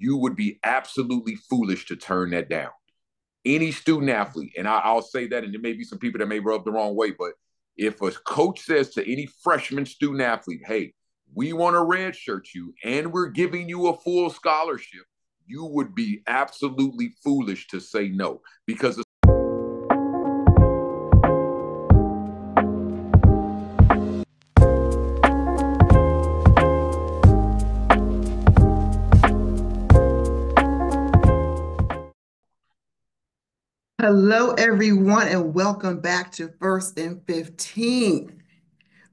you would be absolutely foolish to turn that down. Any student athlete, and I'll say that, and there may be some people that may rub the wrong way, but if a coach says to any freshman student athlete, hey, we want to redshirt you and we're giving you a full scholarship, you would be absolutely foolish to say no, because Hello, everyone, and welcome back to First and 15th.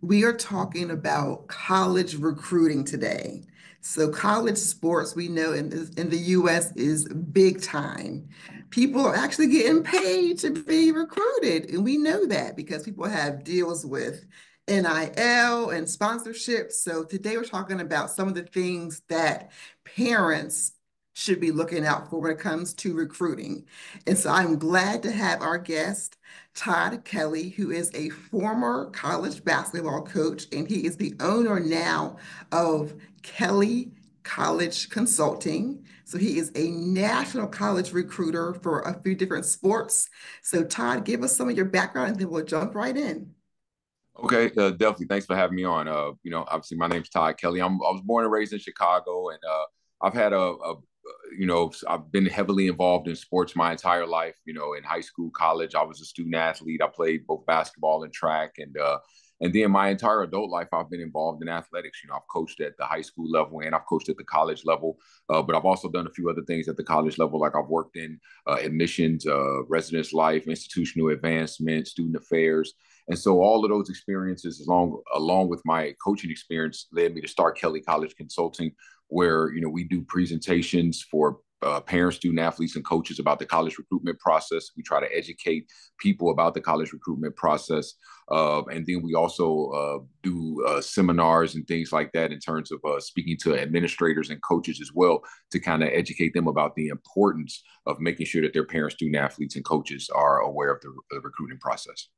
We are talking about college recruiting today. So, college sports, we know in the US is big time. People are actually getting paid to be recruited, and we know that because people have deals with NIL and sponsorships. So, today we're talking about some of the things that parents should be looking out for when it comes to recruiting. And so, I'm glad to have our guest. Todd Kelly, who is a former college basketball coach, and he is the owner now of Kelly College Consulting. So he is a national college recruiter for a few different sports. So Todd, give us some of your background and then we'll jump right in. okay, definitely. Thanks for having me on. Obviously, my name's Todd Kelly. I was born and raised in Chicago, and I've had I've been heavily involved in sports my entire life. In high school, college, I was a student athlete. I played both basketball and track, and then my entire adult life, I've been involved in athletics. I've coached at the high school level and I've coached at the college level. But I've also done a few other things at the college level, like I've worked in admissions, residence life, institutional advancement, student affairs. And so all of those experiences, along with my coaching experience, led me to start Kelly College Consulting, where we do presentations for parents, student athletes, and coaches about the college recruitment process. We try to educate people about the college recruitment process, and then we also do seminars and things like that in terms of speaking to administrators and coaches as well to kind of educate them about the importance of making sure that their parents, student athletes, and coaches are aware of the recruiting process.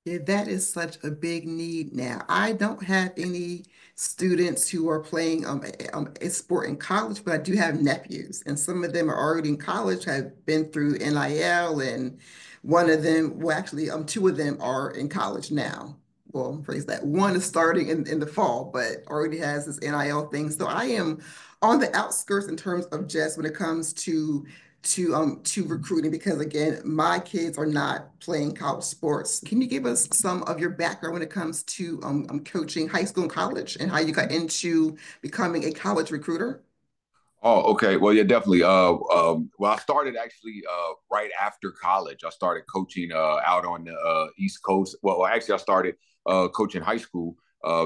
Yeah, that is such a big need now. I don't have any students who are playing a sport in college, but I do have nephews, and some of them are already in college, have been through NIL, and one of them, well, actually, two of them are in college now. Well, phrase that. One is starting in the fall, but already has this NIL thing. So I am on the outskirts in terms of just when it comes to recruiting because again, my kids are not playing college sports. Can you give us some of your background when it comes to coaching high school and college and how you got into becoming a college recruiter? Oh, okay. Well, yeah, definitely. Well, I started actually right after college. I started coaching out on the East Coast. Well, actually, I started coaching high school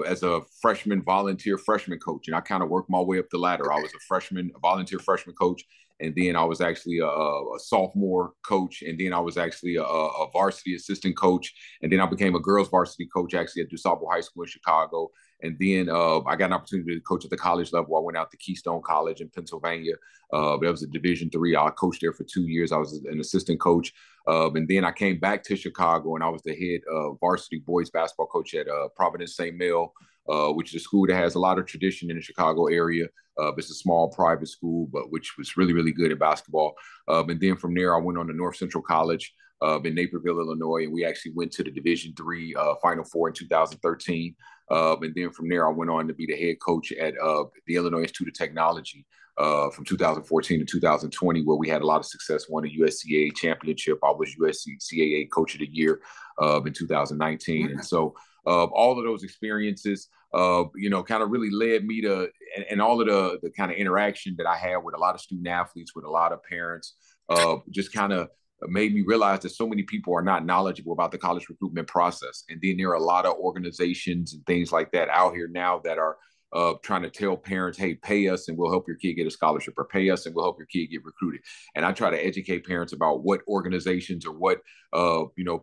as a freshman volunteer freshman coach, and I kind of worked my way up the ladder. I was a volunteer freshman coach, and then I was actually a sophomore coach, and then I was actually a varsity assistant coach, and then I became a girls varsity coach actually at DuSable High School in Chicago. And then I got an opportunity to coach at the college level. I went out to Keystone College in Pennsylvania. That was a Division III. I coached there for 2 years. I was an assistant coach. And then I came back to Chicago and I was the head varsity boys basketball coach at Providence St. Mel, which is a school that has a lot of tradition in the Chicago area. It's a small private school, but which was really, really good at basketball. And then from there, I went on to North Central College in Naperville, Illinois, and we actually went to the Division III Final Four in 2013. And then from there, I went on to be the head coach at the Illinois Institute of Technology from 2014 to 2020, where we had a lot of success, won a USCAA championship. I was USCAA Coach of the Year in 2019. And so all of those experiences, kind of really led me to, and all of the kind of interaction that I had with a lot of student athletes, with a lot of parents, just kind of made me realize that so many people are not knowledgeable about the college recruitment process. And then there are a lot of organizations and things like that out here now that are trying to tell parents, hey, pay us and we'll help your kid get a scholarship, or pay us and we'll help your kid get recruited. And I try to educate parents about what organizations or what,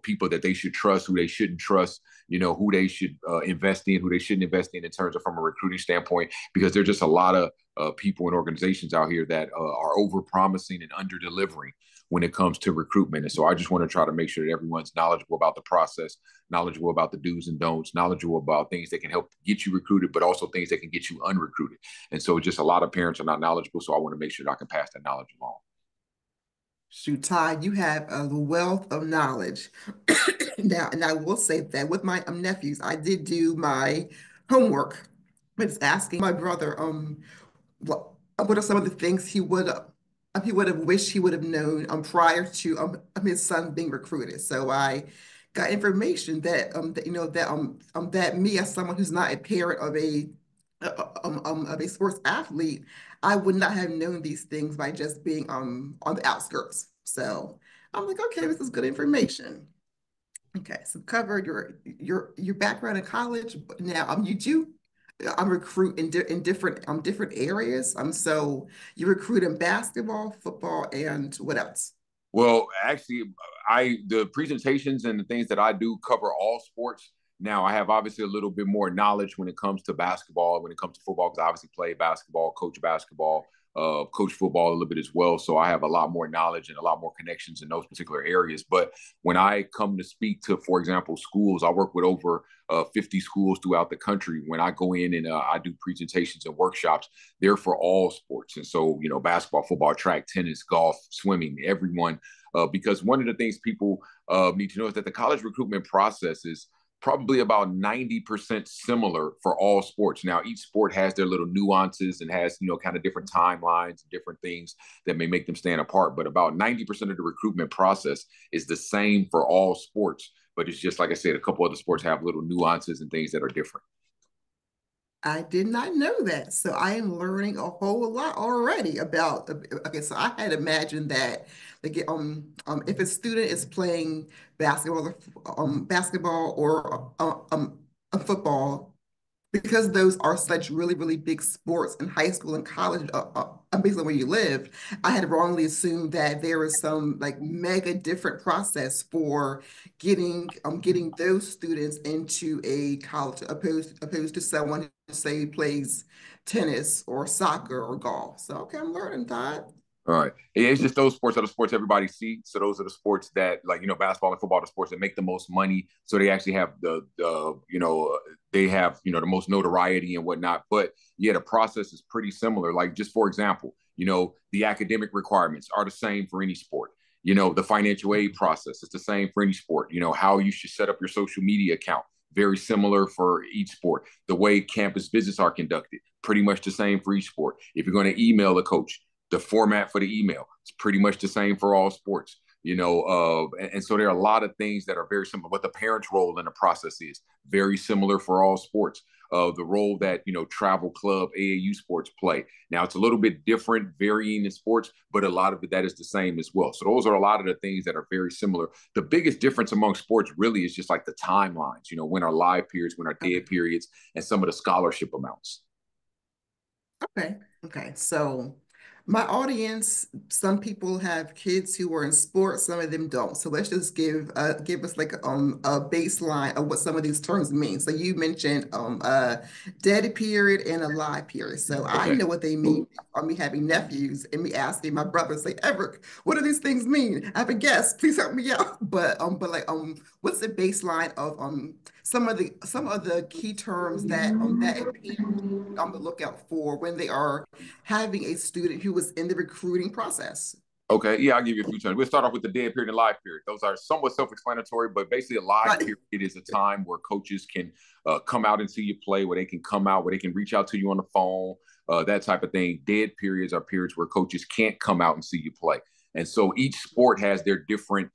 people that they should trust, who they shouldn't trust, who they should invest in, who they shouldn't invest in terms of from a recruiting standpoint, because there's just a lot of people and organizations out here that are over promising and under delivering when it comes to recruitment. And so I just want to try to make sure that everyone's knowledgeable about the process, knowledgeable about the do's and don'ts, knowledgeable about things that can help get you recruited, but also things that can get you unrecruited. And so just a lot of parents are not knowledgeable. So I want to make sure that I can pass that knowledge along. Shoot, Todd, you have a wealth of knowledge. Now, and I will say that with my nephews, I did do my homework. It's asking my brother, what are some of the things he would have wished he would have known prior to his son being recruited. So I got information that that me as someone who's not a parent of a sports athlete, I would not have known these things by just being on the outskirts. So I'm like, okay, this is good information. Okay, so cover your background in college. Now, you do recruit in different areas. So you recruit in basketball, football, and what else? Well, actually, the presentations and the things that I do cover all sports. Now, I have obviously a little bit more knowledge when it comes to basketball, when it comes to football, because I obviously play basketball, coach football a little bit as well. So I have a lot more knowledge and a lot more connections in those particular areas. But when I come to speak to, for example, schools, I work with over 50 schools throughout the country. When I go in and I do presentations and workshops, they're for all sports. And so, basketball, football, track, tennis, golf, swimming, everyone. Because one of the things people need to know is that the college recruitment process is probably about 90% similar for all sports. Now, each sport has their little nuances and has, kind of different timelines, different things that may make them stand apart. But about 90% of the recruitment process is the same for all sports. But it's just, like I said, a couple other sports have little nuances and things that are different. I did not know that. So I am learning a whole lot already about, okay, so I had imagined that like if a student is playing basketball or football, because those are such really, really big sports in high school and college, based on where you live, I had wrongly assumed that there was some like mega different process for getting those students into a college opposed to someone who say plays tennis or soccer or golf. So okay, I'm learning that. All right. It's just those sports are the sports everybody sees. So those are the sports that, like, basketball and football, are the sports that make the most money. So they actually have they have, the most notoriety and whatnot. But yeah, the process is pretty similar. Like, just for example, the academic requirements are the same for any sport. The financial aid process is the same for any sport. How you should set up your social media account, very similar for each sport. The way campus visits are conducted, pretty much the same for each sport. If you're going to email a coach, the format for the email is pretty much the same for all sports. And so there are a lot of things that are very similar. What the parents' role in the process is very similar for all sports. The role that travel club AAU sports play. Now it's a little bit different, varying in sports, but a lot of it that is the same as well. So those are a lot of the things that are very similar. The biggest difference among sports really is just like the timelines. When are live periods, when are dead periods, and some of the scholarship amounts. Okay. Okay. So my audience, some people have kids who are in sports, some of them don't. So let's just give us like a baseline of what some of these terms mean. So you mentioned a dead period and a live period. So I Okay. know what they mean from me having nephews and me asking my brother, say, Everett, what do these things mean? I have a guess. Please help me out. What's the baseline of some of the key terms that a parent on the lookout for when they are having a student who was in the recruiting process? Okay, yeah, I'll give you a few terms. We'll start off with the dead period and live period. Those are somewhat self-explanatory, but basically a live Right. period is a time where coaches can come out and see you play, where they can come out, where they can reach out to you on the phone, that type of thing. Dead periods are periods where coaches can't come out and see you play. And so each sport has their different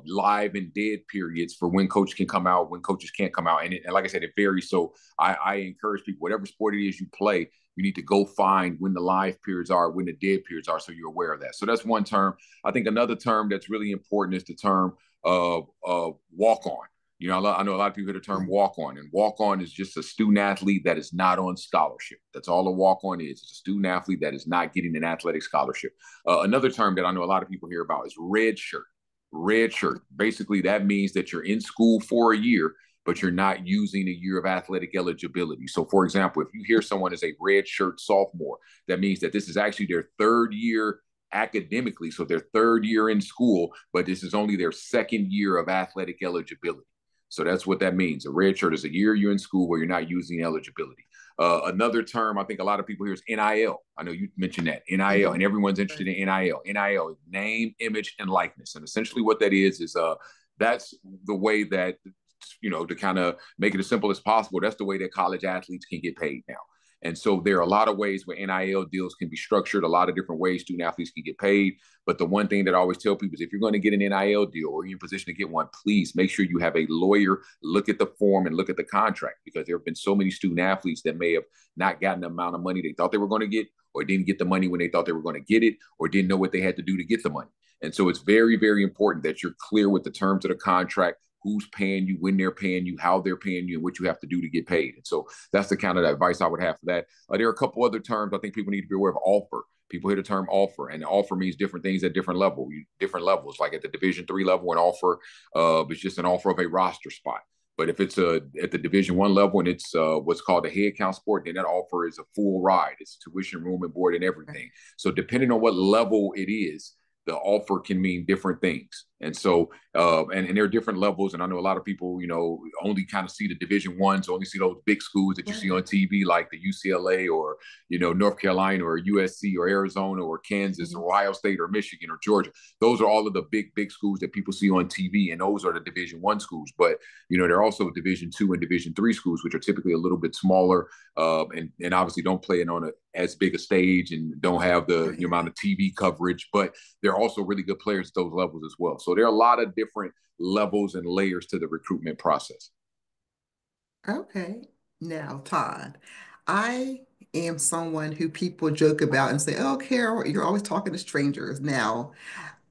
live and dead periods for when coaches can come out, when coaches can't come out. And like I said, it varies. So I encourage people, whatever sport it is you play, you need to go find when the live periods are, when the dead periods are, so you're aware of that. So that's one term. I think another term that's really important is the term walk on. I know a lot of people hear the term walk on, and walk on is just a student athlete that is not on scholarship. That's all a walk on is. It's a student athlete that is not getting an athletic scholarship. Another term that I know a lot of people hear about is red shirt. Red shirt. Basically, that means that you're in school for a year. but you're not using a year of athletic eligibility. So, for example, if you hear someone is a red shirt sophomore, that means that this is actually their third year academically, so their third year in school, but this is only their second year of athletic eligibility. So that's what that means. A red shirt is a year you're in school where you're not using eligibility. Another term I think a lot of people hear is NIL. I know you mentioned that NIL, and everyone's interested in NIL. NIL is name, image, and likeness, and essentially what that is that's the way that, to kind of make it as simple as possible. That's the way that college athletes can get paid now. And so there are a lot of ways where NIL deals can be structured, a lot of different ways student athletes can get paid. But the one thing that I always tell people is if you're going to get an NIL deal or you're in position to get one, please make sure you have a lawyer look at the form and look at the contract, because there have been so many student athletes that may have not gotten the amount of money they thought they were going to get, or didn't get the money when they thought they were going to get it, or didn't know what they had to do to get the money. And so it's very, very important that you're clear with the terms of the contract, who's paying you, when they're paying you, how they're paying you, and what you have to do to get paid. And so that's the kind of advice I would have for that. There are a couple other terms I think people need to be aware of. Offer. People hear the term offer, and offer means different things at different levels. Like at the Division III level, an offer is just an offer of a roster spot. But if it's at the Division I level and it's what's called a head count sport, then that offer is a full ride. It's tuition, room, and board, and everything. So depending on what level it is, the offer can mean different things. And so, and there are different levels. And I know a lot of people, only kind of see the Division Ones, only see those big schools that you see on TV, like the UCLA or, North Carolina or USC or Arizona or Kansas or Ohio State or Michigan or Georgia. Those are all of the big schools that people see on TV. And those are the Division I schools. But, there are also Division II and Division III schools, which are typically a little bit smaller and obviously don't play it on as big a stage and don't have the amount of TV coverage. But they're also really good players at those levels as well. So there are a lot of different levels and layers to the recruitment process. Okay. Now, Todd, I am someone who people joke about and say, "Oh, Carol, you're always talking to strangers." Now,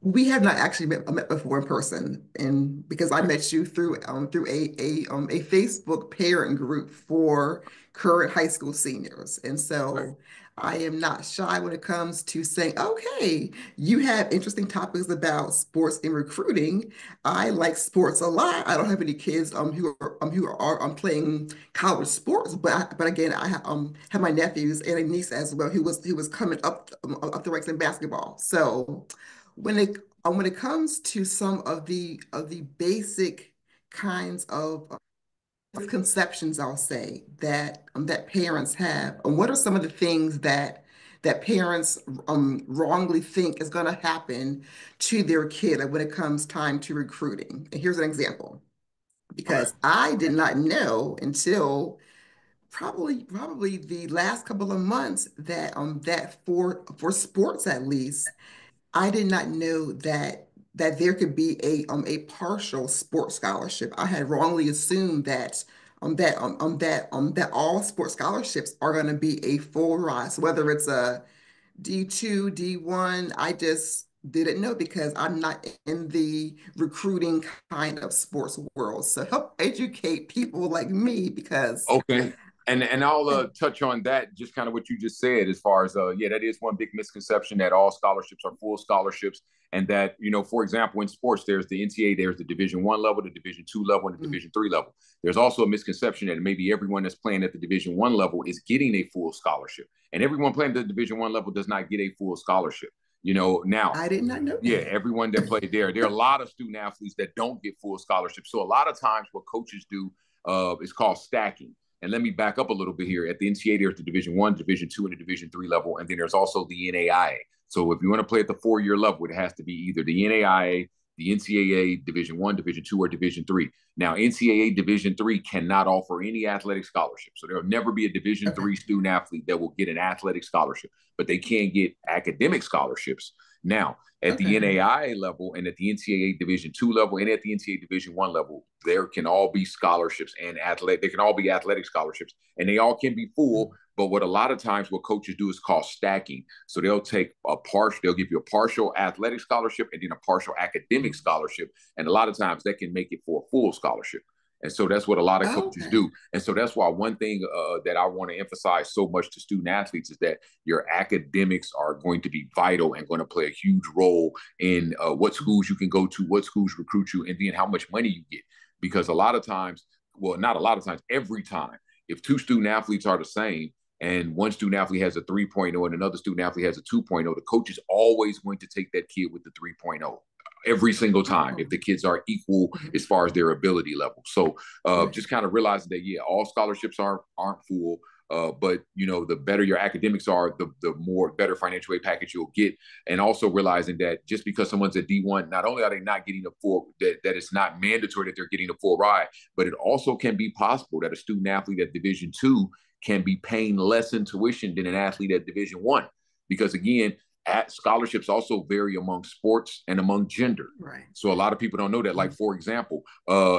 we have not actually met before in person, and because I met you through a Facebook parent group for current high school seniors, and Right. so I am not shy when it comes to saying, "Okay, you have interesting topics about sports and recruiting. I like sports a lot. I don't have any kids who are playing college sports, but again, I have my nephews and a niece as well who was coming up the ranks in basketball, so." When it comes to some of the basic kinds of misconceptions, I'll say that parents have, what are some of the things that parents wrongly think is going to happen to their kid when it comes time to recruiting? And here's an example, Okay. because I did not know until probably the last couple of months that for sports at least. I did not know that there could be a partial sports scholarship. I had wrongly assumed that all sports scholarships are going to be a full ride. So whether it's a D2, D1, I just didn't know because I'm not in the recruiting kind of sports world. So help educate people like me because Okay. And I'll touch on that, just kind of what you just said, as far as that is one big misconception that all scholarships are full scholarships, and that for example, in sports, there's the NCAA, there's the Division I level, the Division II level, and the Division III level. There's also a misconception that maybe everyone that's playing at the Division I level is getting a full scholarship, and everyone playing at the Division I level does not get a full scholarship. Now, I did not know yeah, that. everyone that played there are a lot of student athletes that don't get full scholarships. So a lot of times, what coaches do is called stacking. And let me back up a little bit here. At the NCAA, there's the Division I, Division II, and the Division III level, and then there's also the NAIA. So if you want to play at the 4-year level, it has to be either the NAIA, the NCAA, Division I, Division II, or Division III. Now, NCAA Division III cannot offer any athletic scholarship. So there will never be a Okay. Division III student athlete that will get an athletic scholarship, but they can get academic scholarships. Now, at the Okay. NAIA level and at the NCAA Division II level and at the NCAA Division I level, there can all be scholarships and athletic. They can all be athletic scholarships, and they all can be full. But what a lot of times what coaches do is called stacking. So they'll take they'll give you a partial athletic scholarship and then a partial academic scholarship, and a lot of times that can make it for a full scholarship. And so that's what a lot of coaches Okay. do. And so that's why one thing that I want to emphasize so much to student athletes is that your academics are going to be vital and going to play a huge role in what schools you can go to, what schools recruit you, and then how much money you get. Because a lot of times well, not a lot of times, every time, if two student athletes are the same and one student athlete has a 3.0 and another student athlete has a 2.0, the coach is always going to take that kid with the 3.0 every single time if Oh, the kids are equal mhm. as far as their ability level. So Right. just kind of realizing that, yeah, all scholarships aren't full. But you know, the better your academics are, the more better financial aid package you'll get, and also realizing that just because someone's a D1, not only are they not getting a full that it's not mandatory that they're getting a full ride, but it also can be possible that a student athlete at Division II can be paying less in tuition than an athlete at Division I, because again, at scholarships also vary among sports and among gender. Right. So a lot of people don't know that. Like Mhm. for example,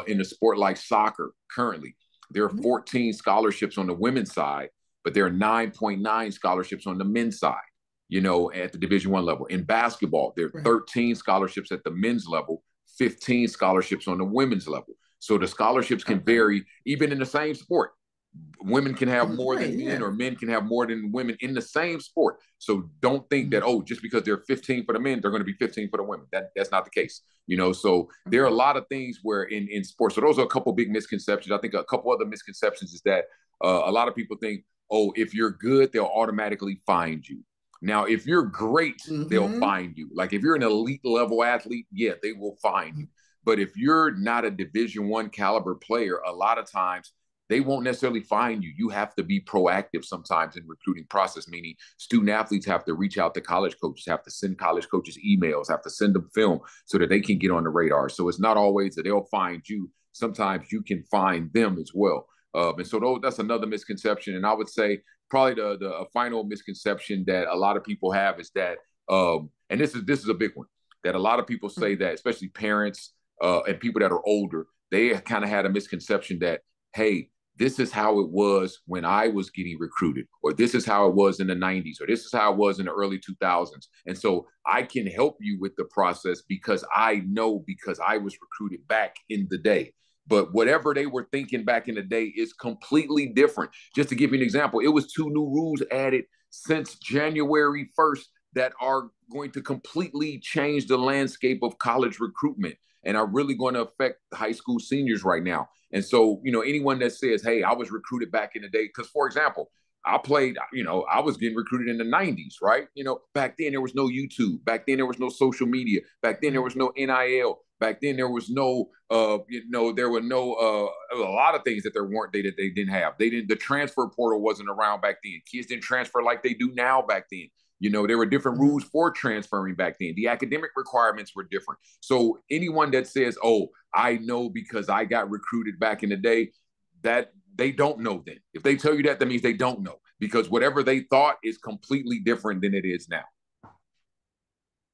in a sport like soccer, currently there are 14 scholarships on the women's side, but there are 9.9 scholarships on the men's side. You know, at the Division I level. In basketball, there are Right. 13 scholarships at the men's level, 15 scholarships on the women's level. So the scholarships can Okay. vary even in the same sport. Women can have more Right. than men, Yeah. or men can have more than women in the same sport. So don't think that, Mhm. oh, just because they're 15 for the men, they're going to be 15 for the women. That's not the case. You know, so there are a Okay. lot of things where in sports. So those are a couple big misconceptions. I think a couple other misconceptions is that a lot of people think, oh, if you're good, they'll automatically find you. Now, if you're great, they'll Hmm. find you. Like if you're an elite level athlete, yeah, they will find you. But if you're not a Division I caliber player, a lot of times they won't necessarily find you. You have to be proactive sometimes in recruiting process, meaning student athletes have to reach out to college coaches, have to send college coaches emails, have to send them film so that they can get on the radar. So it's not always that they'll find you. Sometimes you can find them as well. And so that's another misconception. And I would say probably the final misconception that a lot of people have is that, and this is a big one, that a lot of people say that, especially parents and people that are older, they kind of had a misconception that, hey, this is how it was when I was getting recruited, or this is how it was in the 90s, or this is how it was in the early 2000s. And so I can help you with the process because I know, because I was recruited back in the day. But whatever they were thinking back in the day is completely different. Just to give you an example, it was two new rules added since January 1st that are going to completely change the landscape of college recruitment and are really going to affect high school seniors right now. And so, you know, anyone that says, hey, I was recruited back in the day, because, for example, I played, you know, I was getting recruited in the 90s, right? You know, back then there was no YouTube. Back then there was no social media. Back then there Right. was no NIL. Back then there was no, there were no, a lot of things that there weren't that they didn't have. The transfer portal wasn't around back then. Kids didn't transfer like they do now back then. You know, there were different rules Mhm. for transferring back then. The academic requirements were different. So anyone that says, oh, I know because I got recruited back in the day, that they don't know then. If they tell you that, that means they don't know, because whatever they thought is completely different than it is now.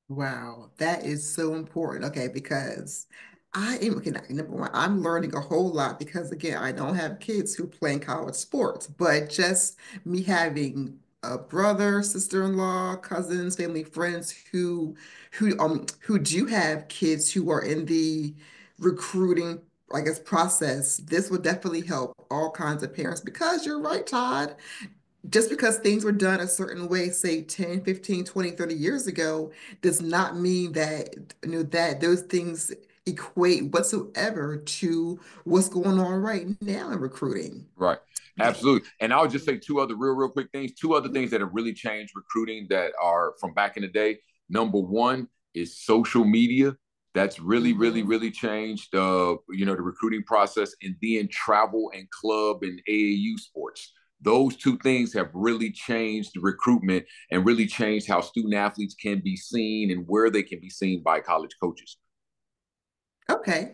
Wow, that is so important. Okay, because I am, okay, number one, I'm learning a whole lot because again, I don't have kids who play in college sports, but just me having a brother, sister-in-law, cousins, family, friends who do have kids who are in the recruiting, I guess, process, this would definitely help all kinds of parents because you're right, Todd, just because things were done a certain way, say 10, 15, 20, 30 years ago, does not mean that that those things equate whatsoever to what's going on right now in recruiting. Right. Okay. Absolutely. And I'll just say two other real quick things. Two other things that have really changed recruiting that are from back in the day. Number one is social media. That's Mm-hmm. really changed the recruiting process, and then travel and club and AAU sports. Those two things have really changed recruitment and really changed how student athletes can be seen and where they can be seen by college coaches. Okay.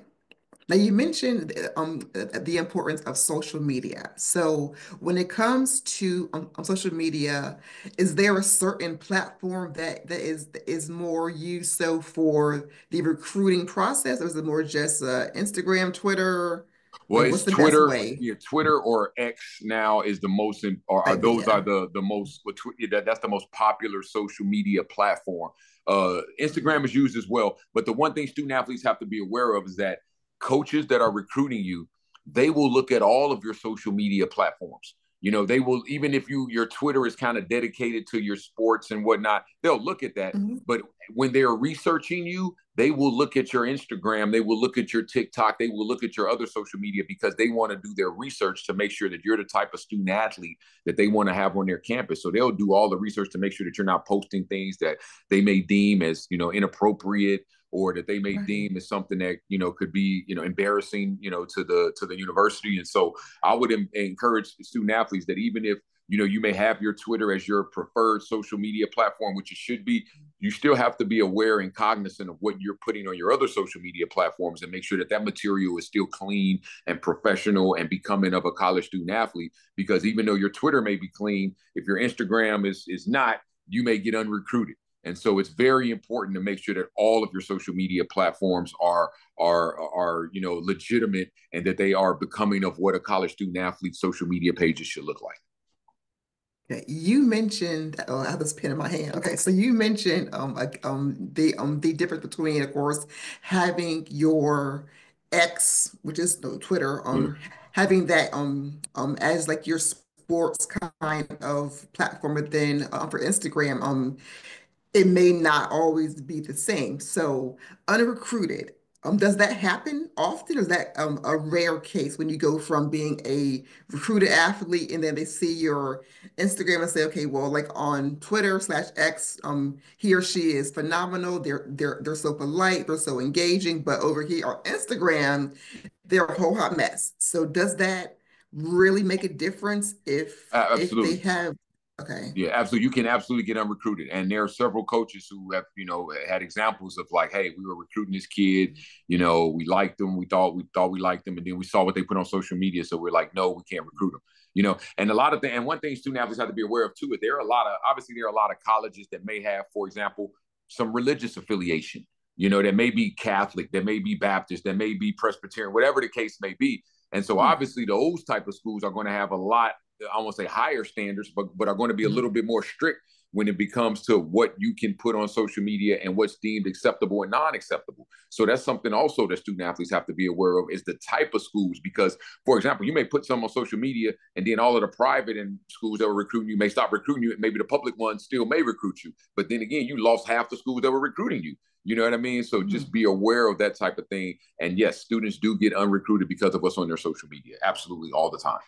Now you mentioned the importance of social media. So when it comes to social media, is there a certain platform that is more used so for the recruiting process, or is it more just Instagram, Twitter? Well, Like, it's what's the best Twitter. way? Yeah, Twitter or X now is the most, or are those are Yeah. the most. That's the most popular social media platform. Instagram is used as well, but the one thing student athletes have to be aware of is that coaches that are recruiting you, they will look at all of your social media platforms. They will, even if your Twitter is kind of dedicated to your sports and whatnot, they'll look at that. Mhm. But when they're researching you, they will look at your Instagram, they will look at your TikTok, they will look at your other social media because they want to do their research to make sure that you're the type of student athlete that they want to have on their campus. So they'll do all the research to make sure that you're not posting things that they may deem as, inappropriate, or that they may Right. deem as something that could be embarrassing to the university. And so I would encourage student athletes that even if you may have your Twitter as your preferred social media platform, which it should be, you still have to be aware and cognizant of what you're putting on your other social media platforms and make sure that that material is still clean and professional and becoming of a college student athlete. Because even though your Twitter may be clean, if your Instagram is not, you may get unrecruited. And so it's very important to make sure that all of your social media platforms are legitimate, and that they are becoming of what a college student athlete's social media pages should look like. Okay, you mentioned, oh, I have this pen in my hand. Okay, so you mentioned the difference between, of course, having your X, which is no, Twitter, Yeah. having that as like your sports kind of platform, but then for Instagram, it may not always be the same. So unrecruited, does that happen often? Or is that a rare case when you go from being a recruited athlete and then they see your Instagram and say, okay, well, like on Twitter/X, he or she is phenomenal. They're so polite, they're so engaging, but over here on Instagram, they're a whole hot mess. So does that really make a difference if they Absolutely. have, okay. Yeah, absolutely. You can absolutely get unrecruited. And there are several coaches who have, had examples of like, hey, we were recruiting this kid, we liked them, we thought we liked them, and then we saw what they put on social media. So we're like, no, we can't recruit them. And a lot of things, and one thing student athletes have to be aware of too, is there are a lot of colleges that may have, for example, some religious affiliation, that may be Catholic, that may be Baptist, that may be Presbyterian, whatever the case may be. And so Hmm. obviously those type of schools are going to have a lot, I won't say higher standards, but are going to be a little bit more strict when it becomes to what you can put on social media and what's deemed acceptable and non-acceptable. So that's something also that student athletes have to be aware of, is the type of schools. Because, for example, you may put some on social media and then all of the private and schools that were recruiting you may stop recruiting you. Maybe the public ones still may recruit you. But then again, you lost half the schools that were recruiting you. You know what I mean? So Hmm. just be aware of that type of thing. And yes, students do get unrecruited because of what's on their social media. Absolutely, all the time.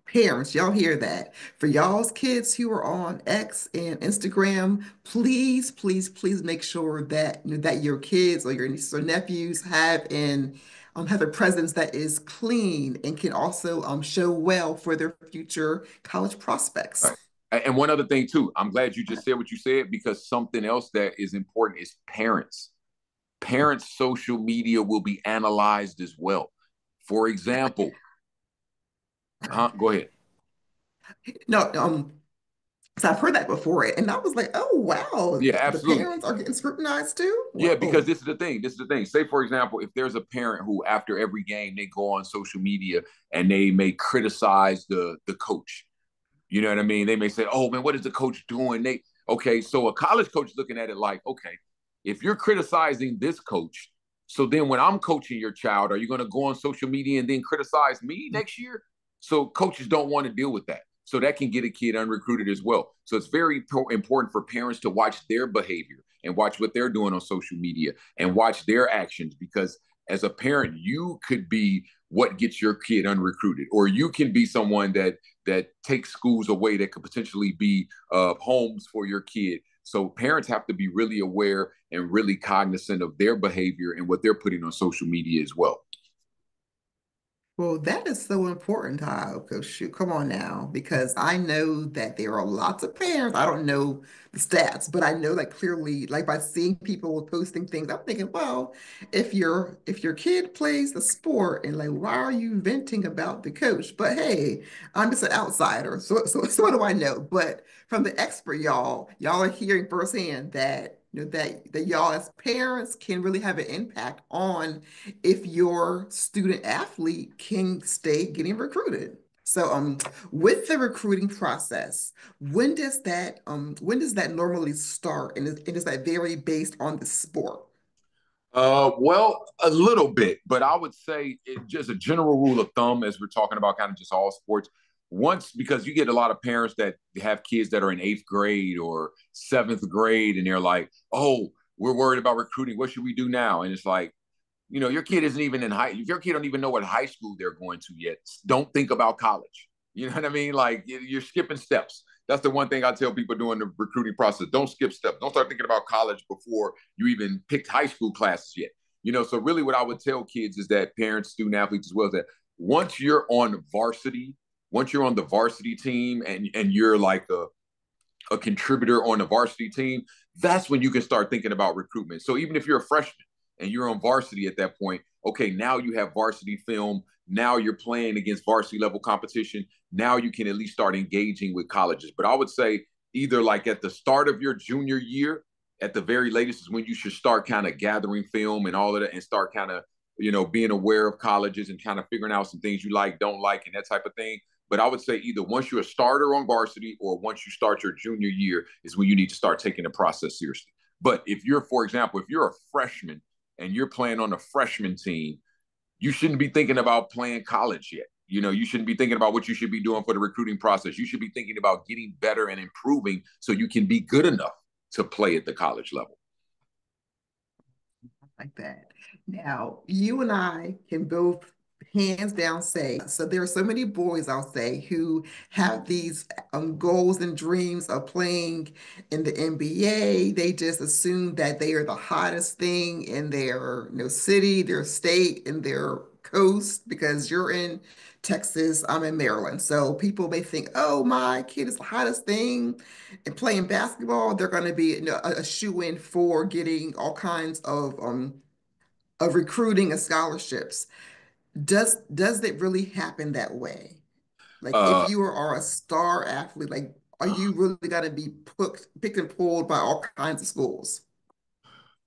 Parents, y'all hear that? For y'all's kids who are on X and Instagram, please, please, please make sure that that your kids or your nieces or nephews have a presence that is clean and can also show well for their future college prospects. Right. And one other thing too, I'm glad you just said what you said, because something else that is important is parents. Parents' social media will be analyzed as well. For example, go ahead. No, so I've heard that before, and I was like, oh wow, Yeah, the absolutely. parents are getting scrutinized too. Yeah, because Whoa. this is the thing. This is the thing. Say, for example, if there's a parent who, after every game, they go on social media and they may criticize the coach. You know what I mean? They may say, "Oh man, what is the coach doing?" Okay, so a college coach is looking at it like, okay, if you're criticizing this coach, so then when I'm coaching your child, are you going to go on social media and then criticize me next year? So coaches don't want to deal with that. So that can get a kid unrecruited as well. So it's very important for parents to watch their behavior and watch what they're doing on social media and watch their actions, because as a parent, you could be what gets your kid unrecruited, or you can be someone that takes schools away that could potentially be homes for your kid. So parents have to be really aware and really cognizant of their behavior and what they're putting on social media as well. Well, that is so important, Todd, because shoot, come on now, because I know that there are lots of parents. I don't know the stats, but I know that clearly, like by seeing people posting things, I'm thinking, well, if your kid plays the sport and like, why are you venting about the coach? But hey, I'm just an outsider, so what do I know? But from the expert, y'all are hearing firsthand that that y'all as parents can really have an impact on if your student athlete can stay getting recruited. So with the recruiting process, when does that normally start? And is that vary based on the sport? Well, a little bit, but I would say just a general rule of thumb, as we're talking about kind of just all sports. once, because you get a lot of parents that have kids that are in 8th grade or 7th grade, and they're like, oh, we're worried about recruiting. What should we do now? And it's like, your kid isn't even in your kid don't even know what high school they're going to yet. Don't think about college. You know what I mean? Like, you're skipping steps. That's the one thing I tell people during the recruiting process. Don't skip steps. Don't start thinking about college before you even picked high school classes yet. So really what I would tell kids is that parents, student athletes as well, is that once you're on varsity, once you're on the varsity team and you're like a contributor on the varsity team, that's when you can start thinking about recruitment. So even if you're a freshman and you're on varsity at that point, okay, now you have varsity film. Now you're playing against varsity level competition. Now you can at least start engaging with colleges. But I would say either like at the start of your junior year, at the very latest is when you should start kind of gathering film and all of that and start kind of, being aware of colleges and kind of figuring out some things you like, don't like, and that type of thing. But I would say either once you're a starter on varsity or once you start your junior year is when you need to start taking the process seriously. But if you're, for example, if you're a freshman and you're playing on a freshman team, you shouldn't be thinking about playing college yet. You shouldn't be thinking about what you should be doing for the recruiting process. You should be thinking about getting better and improving so you can be good enough to play at the college level. Like that. Now, you and I can both hands down say, so there are so many boys, I'll say, who have these goals and dreams of playing in the NBA. They just assume that they are the hottest thing in their city, their state, and their coast, because you're in Texas, I'm in Maryland. So people may think, oh, my kid is the hottest thing and playing basketball. They're going to be a shoe-in for getting all kinds of recruiting and scholarships. Does it really happen that way? Like if Uh, you are a star athlete, like are you really going to be picked and pulled by all kinds of schools?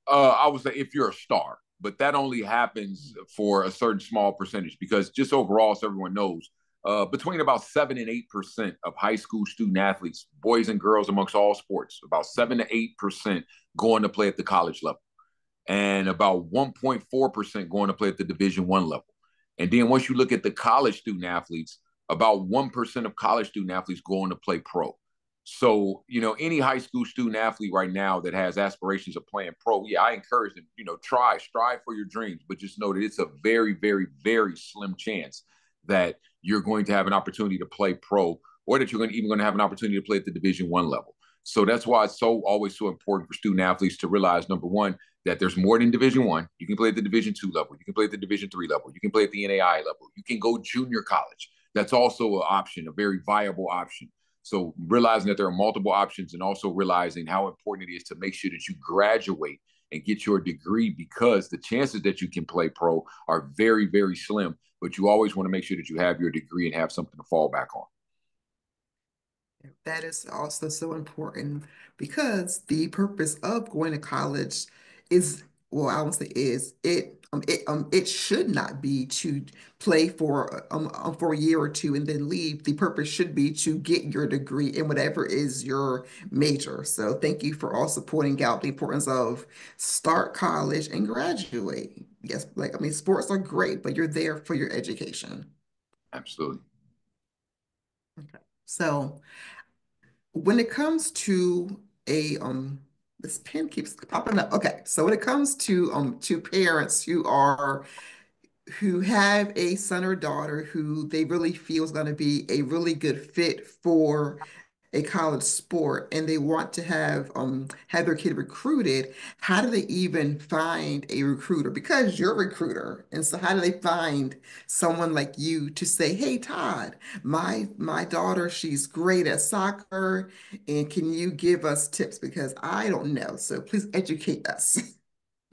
I would say if you're a star, but that only happens for a certain small percentage because just overall, so everyone knows, between about 7 and 8% of high school student athletes, boys and girls amongst all sports, about 7 to 8% going to play at the college level, and about 1.4% going to play at the Division I level. And then once you look at the college student athletes, about 1% of college student athletes going to play pro. So, any high school student athlete right now that has aspirations of playing pro, yeah, I encourage them, strive for your dreams, but just know that it's a very, very, very slim chance that you're going to have an opportunity to play pro or that you're even going to have an opportunity to play at the Division I level. So that's why it's always so important for student athletes to realize, number one, that there's more than Division I. You can play at the Division II level. You can play at the Division III level. You can play at the NAI level. You can go junior college. That's also an option, a very viable option. So realizing that there are multiple options and also realizing how important it is to make sure that you graduate and get your degree, because the chances that you can play pro are very, very slim. But you always want to make sure that you have your degree and have something to fall back on. That is also so important because the purpose of going to college is, well, I won't say is it should not be to play for a year or two and then leave. The purpose should be to get your degree in whatever is your major. So thank you for also pointing out the importance of start college and graduate. Yes, like I mean, sports are great, but you're there for your education. Absolutely. Okay. So when it comes to a this pen keeps popping up. Okay, so when it comes to parents who have a son or daughter who they really feel is going to be a really good fit for a college sport and they want to have their kid recruited, how do they even find a recruiter? Because you're a recruiter. And so how do they find someone like you to say, hey Todd, my daughter, she's great at soccer, and can you give us tips? Because I don't know. So please educate us.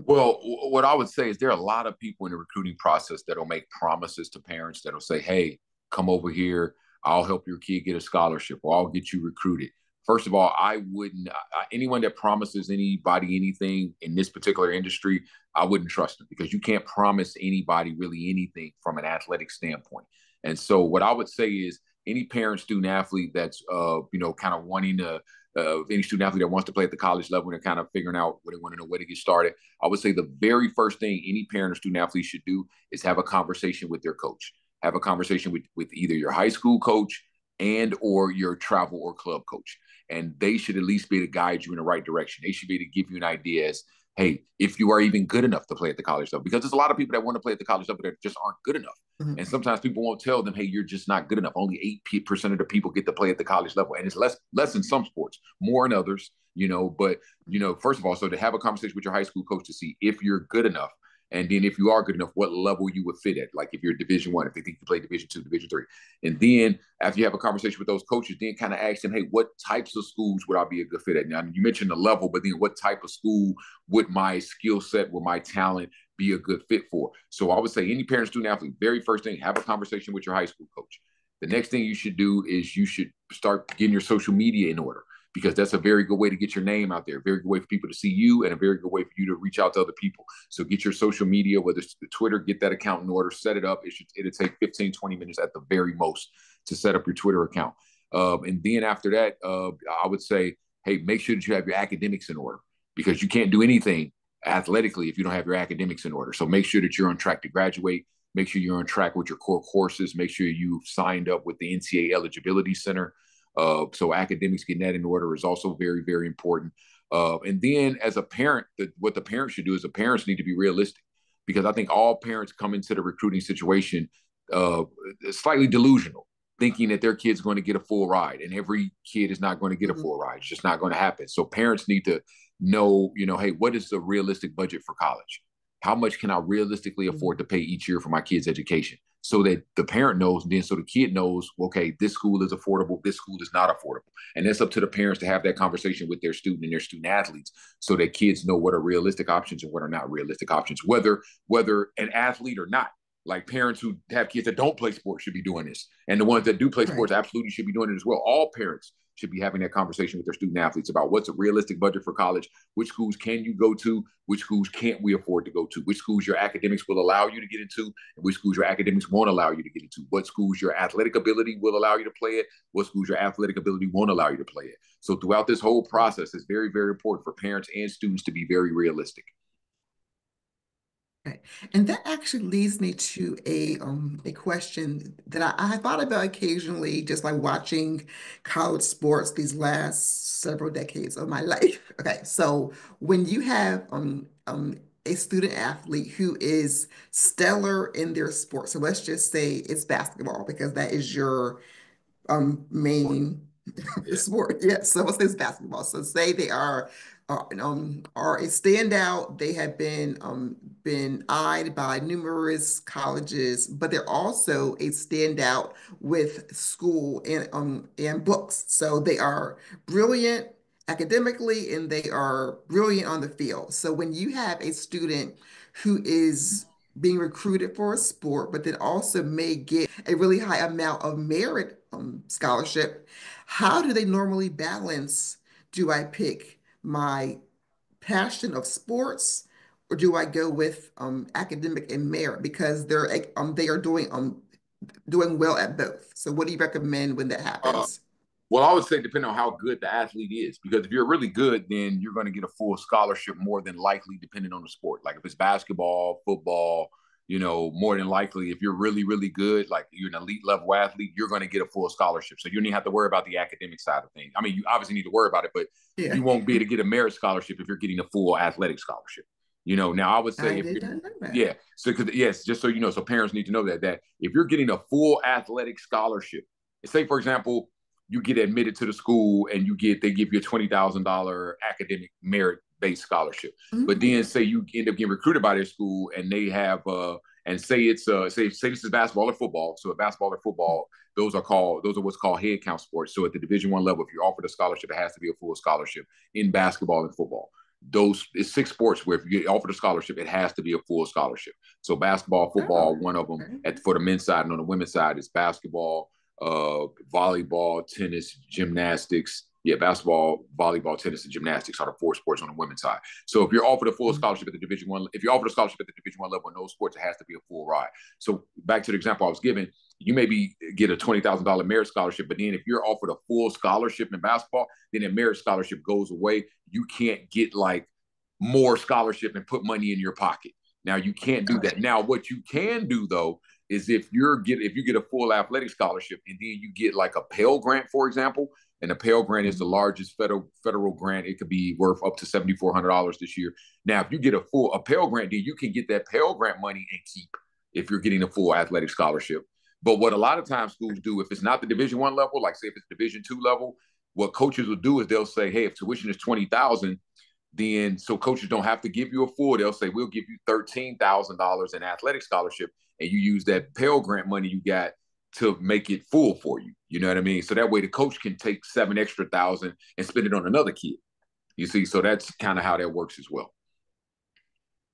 Well, what I would say is there are a lot of people in the recruiting process that'll make promises to parents that'll say, hey, come over here. I'll help your kid get a scholarship or I'll get you recruited. First of all, I wouldn't, anyone that promises anybody anything in this particular industry, I wouldn't trust them because you can't promise anybody really anything from an athletic standpoint. And so what I would say is any parent, student athlete that's, kind of wanting to, any student athlete that wants to play at the college level and they're kind of figuring out what they want to know, where to get started, I would say the very first thing any parent or student athlete should do is have a conversation with their coach. Have a conversation with either your high school coach, and or your travel or club coach. And they should at least be able to guide you in the right direction. They should be able to give you an idea as, hey, if you are even good enough to play at the college level, because there's a lot of people that want to play at the college level that just aren't good enough. And Mhm. sometimes people won't tell them, hey, you're just not good enough. Only 8% of the people get to play at the college level. And it's less in some sports, more in others, but first of all, so to have a conversation with your high school coach to see if you're good enough. And then if you are good enough, what level you would fit at. Like if you're Division One, if they think you play Division 2, Division 3. And then after you have a conversation with those coaches, then kind of ask them, hey, what types of schools would I be a good fit at? Now, you mentioned the level, but then what type of school would my skill set, would my talent be a good fit for? So I would say any parent, student, athlete, very first thing, have a conversation with your high school coach. The next thing you should do is you should start getting your social media in order, because that's a very good way to get your name out there, a very good way for people to see you, and a very good way for you to reach out to other people. So get your social media, whether it's the Twitter, get that account in order, set it up. It'll take 15, 20 minutes at the very most to set up your Twitter account. And then after that, I would say, hey, make sure that you have your academics in order, because you can't do anything athletically if you don't have your academics in order. So make sure that you're on track to graduate. Make sure you're on track with your core courses. Make sure you've signed up with the NCAA Eligibility Center. So academics, getting that in order is also very, very important. And then as a parent, what the parents should do is the parents need to be realistic, because I think all parents come into the recruiting situation uh, slightly delusional, thinking that their kid's going to get a full ride, and every kid is not going to get a full ride. It's just not going to happen. So parents need to know, hey, what is the realistic budget for college? How much can I realistically afford to pay each year for my kid's education? So that the parent knows, and then so the kid knows, okay, this school is affordable, this school is not affordable. And it's up to the parents to have that conversation with their student and their student athletes, so that kids know what are realistic options and what are not realistic options, whether an athlete or not. Like parents who have kids that don't play sports should be doing this. And the ones that do play Right. sports absolutely should be doing it as well. All parents should be having that conversation with their student athletes about what's a realistic budget for college, which schools can you go to, which schools can't we afford to go to, which schools your academics will allow you to get into, and which schools your academics won't allow you to get into, what schools your athletic ability will allow you to play it, what schools your athletic ability won't allow you to play it. So throughout this whole process, it's very, very important for parents and students to be very realistic. Okay. And that actually leads me to a question that I thought about occasionally, just like watching college sports these last several decades of my life. Okay, so when you have a student athlete who is stellar in their sport, so let's just say it's basketball because that is your main Yeah. sport. Yeah. So let's say it's basketball. So say they are a standout. They have been eyed by numerous colleges, but they're also a standout with school and books. So they are brilliant academically and they are brilliant on the field. So when you have a student who is being recruited for a sport, but then also may get a really high amount of merit scholarship, how do they normally balance? Do I pick my passion of sports, or do I go with academic and merit because they are doing well at both? So what do you recommend when that Uh, happens? Well, I would say depending on how good the athlete is, because if you're really good, then you're going to get a full scholarship more than likely, depending on the sport. Like if it's basketball, football, more than likely, if you're really, really good, like you're an elite level athlete, you're going to get a full scholarship. So you don't even have to worry about the academic side of things. I mean, you obviously need to worry about it, but Yeah, you won't be able to get a merit scholarship if you're getting a full athletic scholarship. Now I would say I if did you're, not know that. yeah, so yes, just so you know, so parents need to know that if you're getting a full athletic scholarship, say for example, you get admitted to the school and they give you a $20,000 academic merit based scholarship. But Mhm. then say you end up getting recruited by their school and they have and say it's say this is basketball or football. So at basketball or football, those are what's called head count sports. So at the Division 1 level, if you're offered a scholarship, it has to be a full scholarship in basketball and football. Those it's 6 sports where if you get offered a scholarship, it has to be a full scholarship. So basketball, Oh, football, one of them. okay. For the men's side, and on the women's side is basketball, volleyball, tennis, gymnastics. Yeah, basketball, volleyball, tennis, and gymnastics are the 4 sports on the women's side. So if you're offered a full Mhm. scholarship at the Division 1, if you're offered a scholarship at the Division 1 level in those sports, it has to be a full ride. So back to the example I was giving, you maybe get a $20,000 merit scholarship, but then if you're offered a full scholarship in basketball, then the merit scholarship goes away. You can't get like more scholarship and put money in your pocket. Now you can't do Got that. it. Now what you can do though is if you get a full athletic scholarship and then you get like a Pell Grant, for example, and the Pell Grant is the largest federal grant. It could be worth up to $7,400 this year. Now, if you get a Pell Grant, then you can get that Pell Grant money and keep if you're getting a full athletic scholarship. But what a lot of times schools do, if it's not the Division I level, like say if it's Division II level, what coaches will do is they'll say, hey, if tuition is 20,000, then so coaches don't have to give you a full. They'll say we'll give you $13,000 in athletic scholarship, and you use that Pell Grant money you got to make it full for you. You know what I mean? So that way the coach can take 7 extra thousand and spend it on another kid. You see, so that's kind of how that works as well.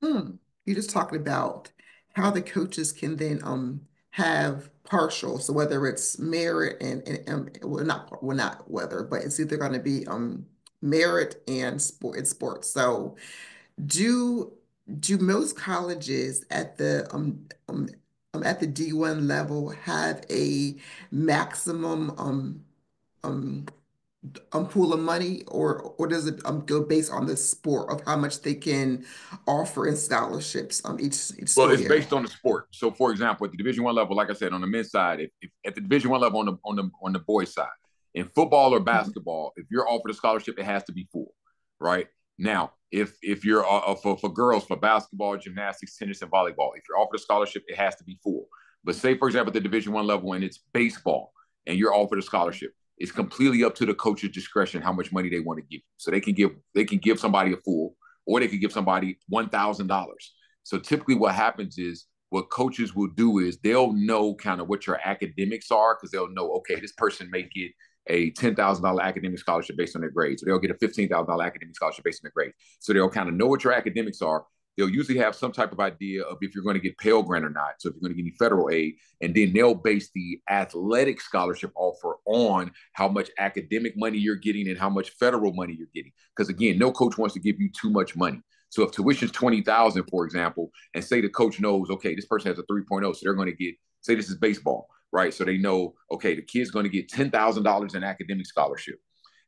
Hmm. You're just talking about how the coaches can then have partial. So whether it's merit and not whether, but it's either going to be merit and sports. So do do most colleges at the D1 level have a maximum um pool of money, or does it go based on the sport of how much they can offer in scholarships each Well, school it's year? based on the sport. So, for example, at the Division I level, like I said, on the men's side, if at the Division I level on the boys side, in football or Mhm. basketball, if you're offered a scholarship, it has to be full, right? Now, if you're for girls for basketball, gymnastics, tennis, and volleyball, if you're offered a scholarship, it has to be full. But say, for example, at the Division I level and it's baseball, and you're offered a scholarship, it's completely up to the coach's discretion how much money they want to give you. So they can give somebody a full, or they could give somebody $1,000. So typically what happens is what coaches will do is they'll know kind of what your academics are, because they'll know, okay, this person may get a $10,000 academic scholarship based on their grades. So they'll get a $15,000 academic scholarship based on their grades. So they'll kind of know what your academics are. They'll usually have some type of idea of if you're going to get Pell Grant or not. So if you're going to get any federal aid, and then they'll base the athletic scholarship offer on how much academic money you're getting and how much federal money you're getting. Because again, no coach wants to give you too much money. So if tuition's 20,000, for example, and say the coach knows, okay, this person has a 3.0, so they're going to get, say this is baseball, right? So they know, okay, the kid's going to get $10,000 in academic scholarship.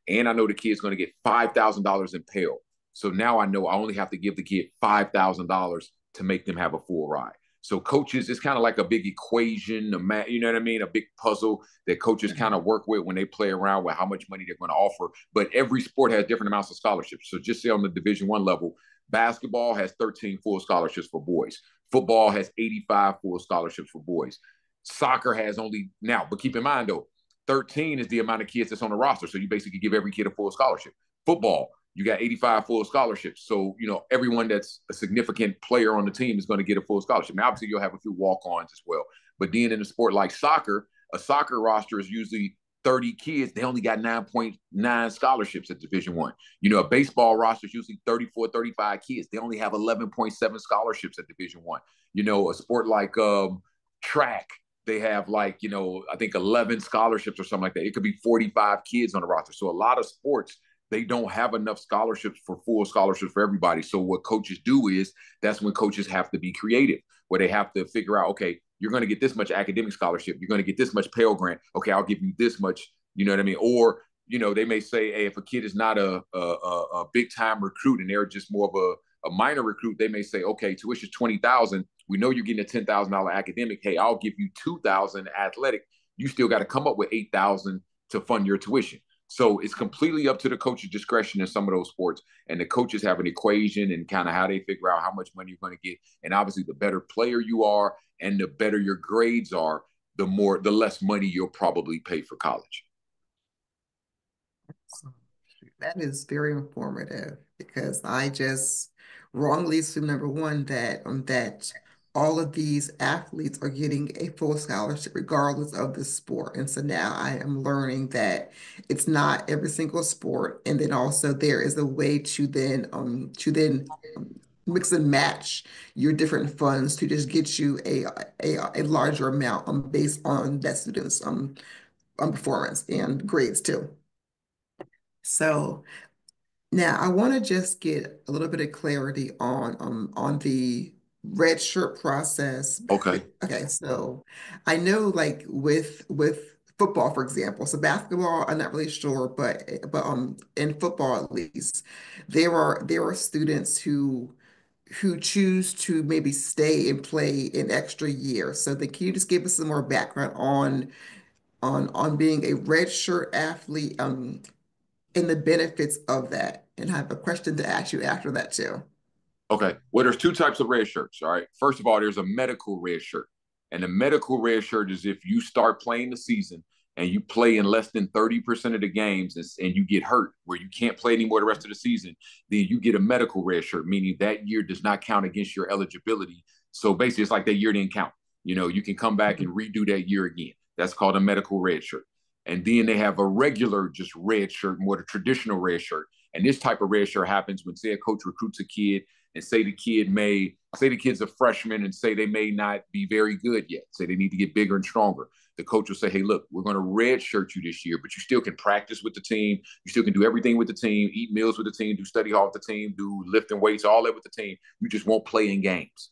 And I know the kid's going to get $5,000 in Pell. So now I know I only have to give the kid $5,000 to make them have a full ride. So coaches, it's kind of like a big equation, you know what I mean? A big puzzle that coaches kind of work with when they play around with how much money they're going to offer. But every sport has different amounts of scholarships. So just say on the Division I level, basketball has 13 full scholarships for boys. Football has 85 full scholarships for boys. Soccer has only now, but keep in mind though, 13 is the amount of kids that's on the roster. So you basically give every kid a full scholarship. Football, you got 85 full scholarships. So, everyone that's a significant player on the team is going to get a full scholarship. Now, obviously, you'll have a few walk-ons as well. But then in a sport like soccer, a soccer roster is usually 30 kids. They only got 9.9 scholarships at Division I. A baseball roster is usually 34, 35 kids. They only have 11.7 scholarships at Division I. A sport like track, they have I think 11 scholarships or something like that. It could be 45 kids on the roster. So a lot of sports, they don't have enough scholarships for full scholarships for everybody. So what coaches do is that's when coaches have to be creative, where they have to figure out, okay, you're going to get this much academic scholarship. You're going to get this much Pell Grant. Okay, I'll give you this much. You know what I mean? Or, they may say, hey, if a kid is not a big time recruit and they're just more of a minor recruit, they may say, okay, tuition is 20,000. We know you're getting a $10,000 academic. Hey, I'll give you 2,000 athletic. You still got to come up with 8,000 to fund your tuition. So it's completely up to the coach's discretion in some of those sports. And the coaches have an equation and kind of how they figure out how much money you're going to get. And obviously, the better player you are and the better your grades are, the less money you'll probably pay for college. That is very informative because I just wrongly assumed number one that all of these athletes are getting a full scholarship regardless of the sport. And so now I am learning that it's not every single sport. And then also there is a way to then mix and match your different funds to just get you a larger amount based on that student's on performance and grades too. So now I want to just get a little bit of clarity on the red shirt process. Okay. Okay, so I know like with football, for example. So basketball, I'm not really sure, but in football at least, there are students who choose to maybe stay and play an extra year. So then can you just give us some more background on being a redshirt athlete and the benefits of that? And I have a question to ask you after that too. Okay. Well, there's two types of red shirts. All right. First of all, there's a medical red shirt. And the medical red shirt is if you start playing the season and you play in less than 30% of the games and you get hurt where you can't play anymore the rest of the season, then you get a medical red shirt, meaning that year does not count against your eligibility. So basically, it's like that year didn't count. You can come back and redo that year again. That's called a medical red shirt. And then they have a regular, just red shirt, more the traditional red shirt. And this type of red shirt happens when, say, a coach recruits a kid and say the kid's a freshman and say they may not be very good yet. Say they need to get bigger and stronger. The coach will say, hey, look, we're going to redshirt you this year, but you still can practice with the team. You still can do everything with the team, eat meals with the team, do study hall with the team, do lifting weights, all that with the team. You just won't play in games.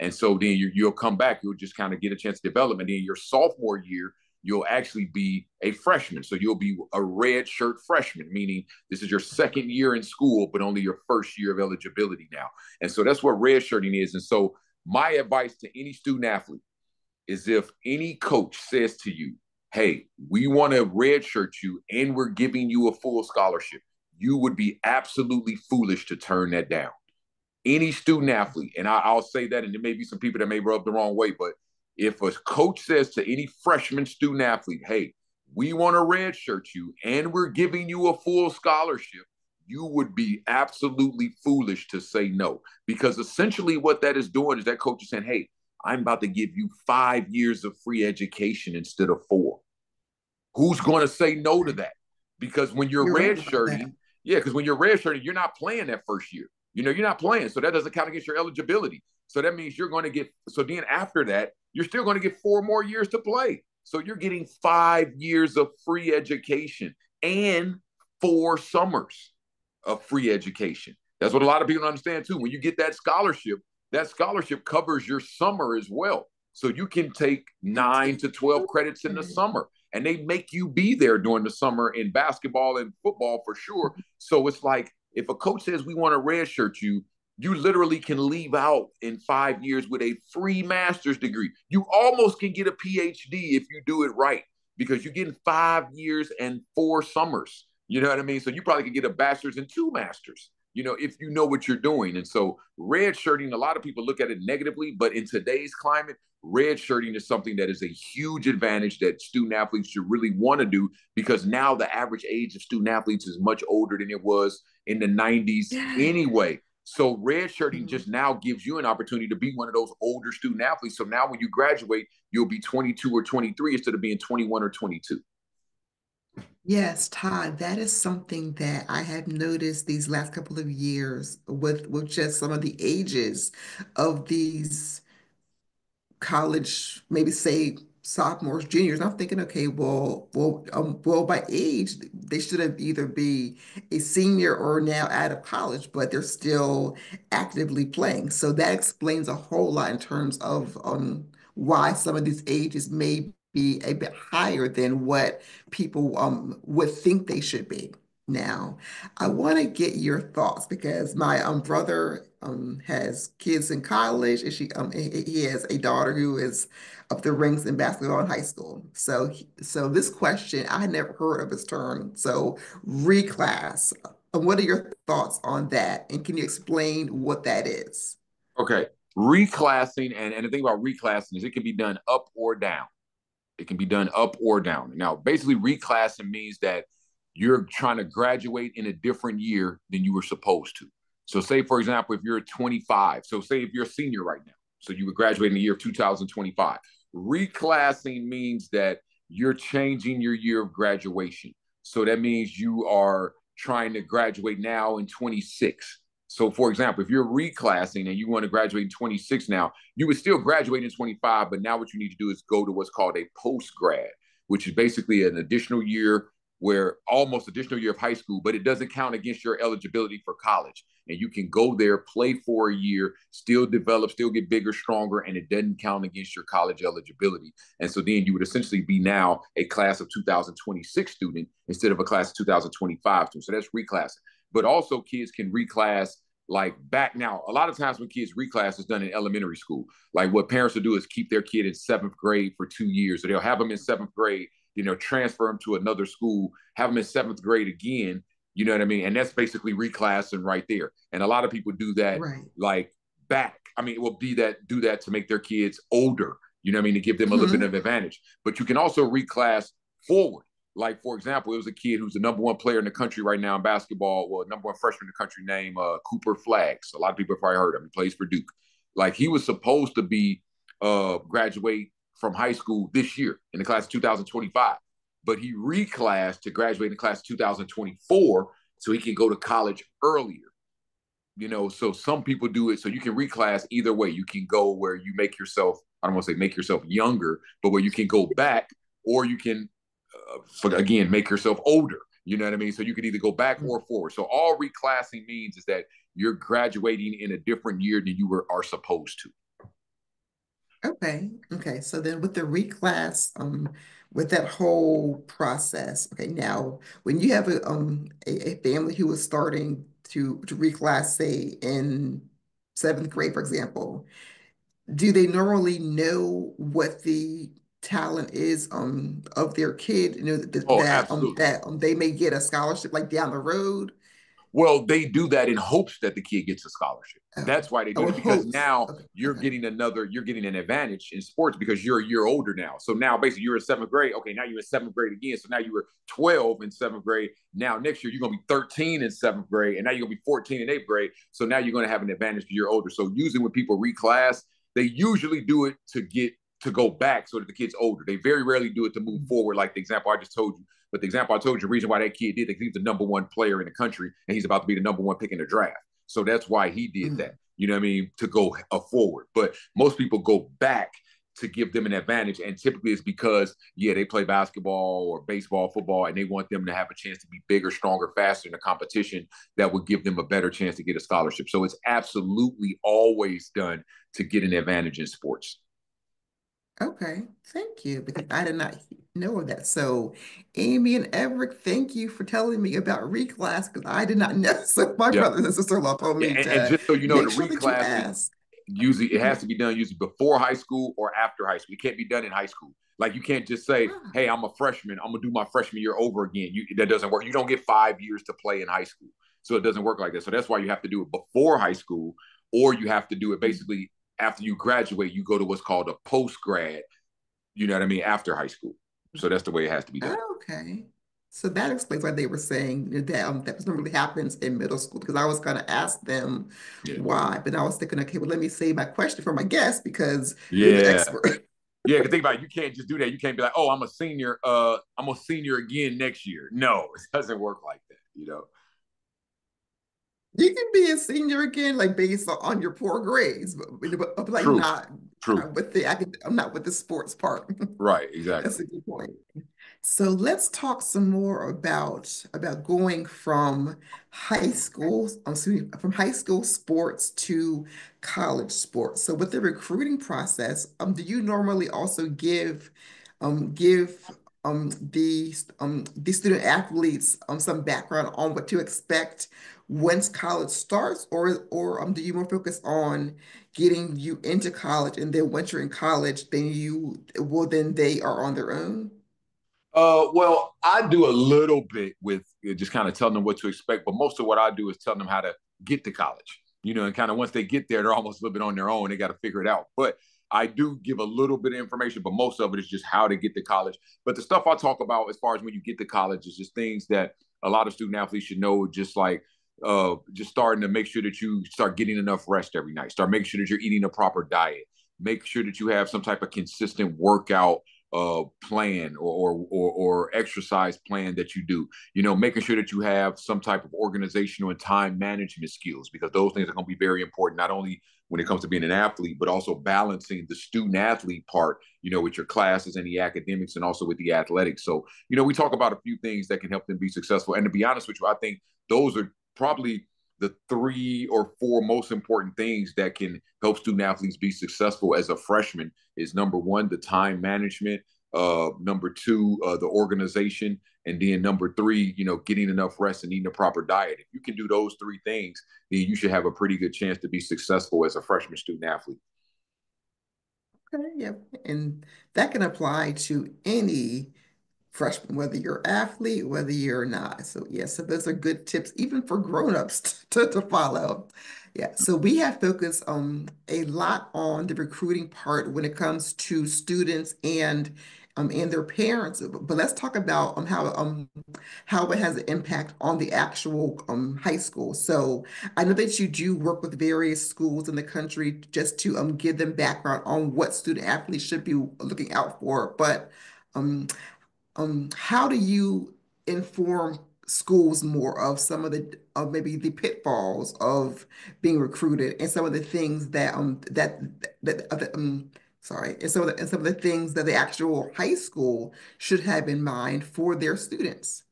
And so then you'll come back. You'll just kind of get a chance to develop. And then your sophomore year, you'll actually be a freshman. So you'll be a red shirt freshman, meaning this is your second year in school, but only your first year of eligibility now. And so that's what red shirting is. And so my advice to any student athlete is if any coach says to you, hey, we want to red shirt you and we're giving you a full scholarship, you would be absolutely foolish to turn that down. Any student athlete, and I'll say that, and there may be some people that may rub the wrong way, but if a coach says to any freshman student athlete, hey, we want to redshirt you and we're giving you a full scholarship, you would be absolutely foolish to say no. Because essentially what that is doing is that coach is saying, hey, I'm about to give you 5 years of free education instead of 4. Who's going to say no to that? Because when you're You're right about that. redshirting, yeah, because when you're redshirting, you're not playing that first year. You're not playing. So that doesn't count against your eligibility. So that means you're going to get, so then after that, you're still going to get 4 more years to play. So you're getting 5 years of free education and 4 summers of free education. That's what a lot of people don't understand too. When you get that scholarship covers your summer as well. So you can take 9 to 12 credits in the summer and they make you be there during the summer in basketball and football for sure. So it's like, if a coach says we want to redshirt you, you literally can leave out in 5 years with a free master's degree. You almost can get a PhD if you do it right because you're getting 5 years and 4 summers. You know what I mean? So you probably could get a bachelor's and 2 masters, if you know what you're doing. And so redshirting, a lot of people look at it negatively, but in today's climate, redshirting is something that is a huge advantage that student athletes should really want to do because now the average age of student athletes is much older than it was in the 90s anyway. So redshirting just now gives you an opportunity to be one of those older student athletes. So now when you graduate, you'll be 22 or 23 instead of being 21 or 22. Yes, Todd, that is something that I have noticed these last couple of years with just some of the ages of these college, maybe say sophomores, juniors. And I'm thinking, okay, well, by age, they shouldn't either be a senior or now out of college, but they're still actively playing. So that explains a whole lot in terms of why some of these ages may be a bit higher than what people would think they should be. Now, I want to get your thoughts because my brother has kids in college, and he has a daughter who is up the ranks in basketball in high school. So this question I had never heard of this term. So reclass. What are your thoughts on that? And can you explain what that is? Okay. Reclassing, and the thing about reclassing is it can be done up or down. It can be done up or down. Now, basically, reclassing means that you're trying to graduate in a different year than you were supposed to. So, say, for example, if you're 25, so say if you're a senior right now, so you would graduate in the year of 2025. Reclassing means that you're changing your year of graduation. So that means you are trying to graduate now in 26. So, for example, if you're reclassing and you want to graduate in 26 now, you would still graduate in 25, but now what you need to do is go to what's called a post grad, which is basically an additional year where almost additional year of high school, but it doesn't count against your eligibility for college. And you can go there, play for a year, still develop, still get bigger, stronger, and it doesn't count against your college eligibility. And so then you would essentially be now a class of 2026 student instead of a class of 2025 student. So that's reclassing. But also kids can reclass like back now, a lot of times when kids reclass is done in elementary school. Like what parents will do is keep their kid in seventh grade for 2 years. So they'll have them in seventh grade, transfer them to another school, have them in seventh grade again. You know what I mean? And that's basically reclassing right there. And a lot of people do that Right. like back. I mean, it will be that do that to make their kids older. You know what I mean? To give them a little bit Hmm. of advantage. But you can also reclass forward. Like, for example, it was a kid who's the number one player in the country right now in basketball. Well, number one freshman in the country named Cooper Flags. A lot of people have probably heard of him. He plays for Duke. Like, he was supposed to be graduate from high school this year in the class of 2025, but he reclassed to graduate in the class of 2024 so he can go to college earlier. So some people do it so you can reclass either way. You can go where you make yourself, I don't want to say make yourself younger, but where you can go back, or you can again make yourself older. You know what I mean? So you can either go back or forward. So all reclassing means is that you're graduating in a different year than you are supposed to. Okay. Okay. So then with the reclass, with that whole process, okay, now when you have a family who is starting to reclass, say in seventh grade, for example, do they normally know what the talent is of their kid? You know Oh, absolutely. that they may get a scholarship like down the road. Well, they do that in hopes that the kid gets a scholarship. Oh, That's why they do oh, it, because hopes. now Okay. you're Okay. getting an advantage in sports because you're a year older now. So now basically you're in seventh grade. Okay, now you're in seventh grade again. So now you were 12 in seventh grade. Now next year you're gonna be 13 in seventh grade, and now you're gonna be 14 in eighth grade. So now you're gonna have an advantage because you're older. So usually when people reclass, they usually do it to go back so that the kid's older. They very rarely do it to move forward, like the example I just told you. But the example I told you, the reason why that kid did it, he's the number one player in the country, and he's about to be the number one pick in the draft. So that's why he did that. Mm. You know what I mean? To go forward. But most people go back to give them an advantage. And typically it's because, yeah, they play basketball or baseball, football, and they want them to have a chance to be bigger, stronger, faster in a competition that would give them a better chance to get a scholarship. So it's absolutely always done to get an advantage in sports. Okay, thank you, because I did not know of that. So, Amy and Everett, thank you for telling me about reclass because I did not know. So, my Yep. brothers and sister-in-law told Yeah, me and to just so you know, the make sure that you reclassing ask. usually it Mhm. has to be done usually before high school or after high school. It can't be done in high school. Like you can't just say, Ah, "Hey, I'm a freshman. I'm gonna do my freshman year over again." That doesn't work. You don't get 5 years to play in high school, so it doesn't work like that. So that's why you have to do it before high school, or you have to do it basically after you graduate. You go to what's called a post grad. You know what I mean? After high school. So that's the way it has to be done. okay. So that explains why they were saying that that normally happens in middle school because I was going to ask them Yeah. why, but I was thinking, okay, well, let me save my question for my guest because you're the Yeah. expert. Yeah, because think about it, you can't just do that. You can't be like, oh, I'm a senior. I'm a senior again next year. No, it doesn't work like that. You can be a senior again, like based on your poor grades, but like True, not true. with the I'm not with the sports part. Right, That's exactly. a good point. So let's talk some more about going from high school, excuse me, from high school sports to college sports. So with the recruiting process, do you normally also give the student athletes some background on what to expect once college starts, or do you more focus on getting you into college and then once you're in college, then they are on their own? Well, I do a little bit with just kind of telling them what to expect, but most of what I do is telling them how to get to college. And kind of once they get there, they're almost a little bit on their own. They got to figure it out. But I do give a little bit of information, but most of it is just how to get to college. But the stuff I talk about as far as when you get to college is just things that a lot of student athletes should know, just like just starting to make sure that you start getting enough rest every night. Start making sure that you're eating a proper diet. Make sure that you have some type of consistent workout plan or exercise plan that you do. Making sure that you have some type of organizational and time management skills because those things are going to be very important, not only when it comes to being an athlete, but also balancing the student athlete part, with your classes and the academics and also with the athletics. So, we talk about a few things that can help them be successful. And to be honest with you, I think those are probably the 3 or 4 most important things that can help student athletes be successful as a freshman is number one, the time management, Number two, the organization. And then number three, getting enough rest and eating a proper diet. If you can do those three things, then you should have a pretty good chance to be successful as a freshman student athlete. Okay, yeah. And that can apply to any freshman, whether you're an athlete, whether you're not. So yes, so those are good tips, even for grown-ups to follow. Yeah, so we have focused a lot on the recruiting part when it comes to students and their parents. But let's talk about how it has an impact on the actual high school. So I know that you do work with various schools in the country just to give them background on what student athletes should be looking out for. But um, how do you inform schools more of some of maybe the pitfalls of being recruited and some of the things that sorry, and some of the things that the actual high school should have in mind for their students?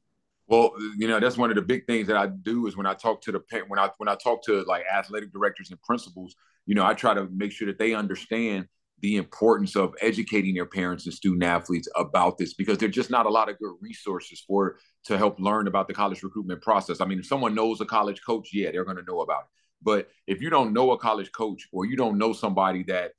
Well, that's one of the big things that I do is when I talk to when I talk to like athletic directors and principals, I try to make sure that they understand the importance of educating their parents and student athletes about this because there's just not a lot of good resources for to help learn about the college recruitment process. I mean, if someone knows a college coach, yeah, they're going to know about it. But if you don't know a college coach or you don't know somebody that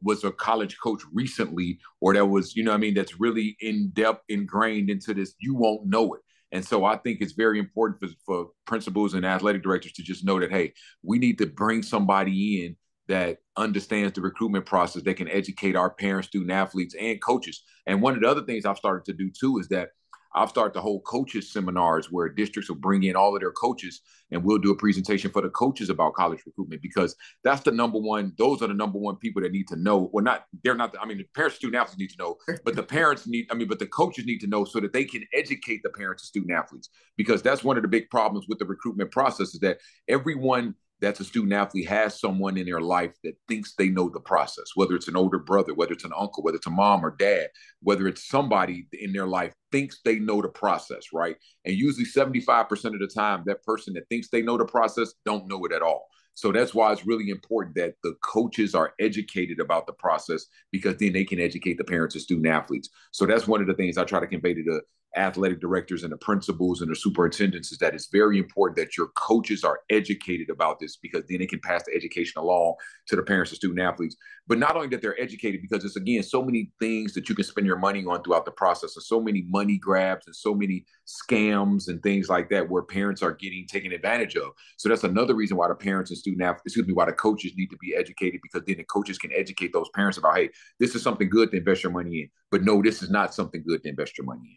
was a college coach recently or that was, I mean, that's really in depth ingrained into this, you won't know it. And so I think it's very important for principals and athletic directors to just know that, hey, we need to bring somebody in that understands the recruitment process, that can educate our parents, student athletes, and coaches. And one of the other things I've started to do too is that I've started to hold coaches seminars where districts will bring in all of their coaches and we'll do a presentation for the coaches about college recruitment because that's the number one, those are the number one people that need to know. Well, they're not, I mean, the parents, student athletes need to know, but the parents need, but the coaches need to know so that they can educate the parents and student athletes because that's one of the big problems with the recruitment process is that everyone that's a student athlete has someone in their life that thinks they know the process, whether it's an older brother, whether it's an uncle, whether it's a mom or dad, whether it's somebody in their life thinks they know the process, right? And usually 75% of the time, that person that thinks they know the process don't know it at all. So that's why it's really important that the coaches are educated about the process because then they can educate the parents and student athletes. So that's one of the things I try to convey to the athletic directors and the principals and the superintendents is that it's very important that your coaches are educated about this because then they can pass the education along to the parents and student athletes. But not only that they're educated because it's again so many things that you can spend your money on throughout the process and so many money grabs and so many scams and things like that where parents are getting taken advantage of. So that's another reason why the parents and student athletes, excuse me, why the coaches need to be educated because then the coaches can educate those parents about, hey, this is something good to invest your money in, but no, this is not something good to invest your money in.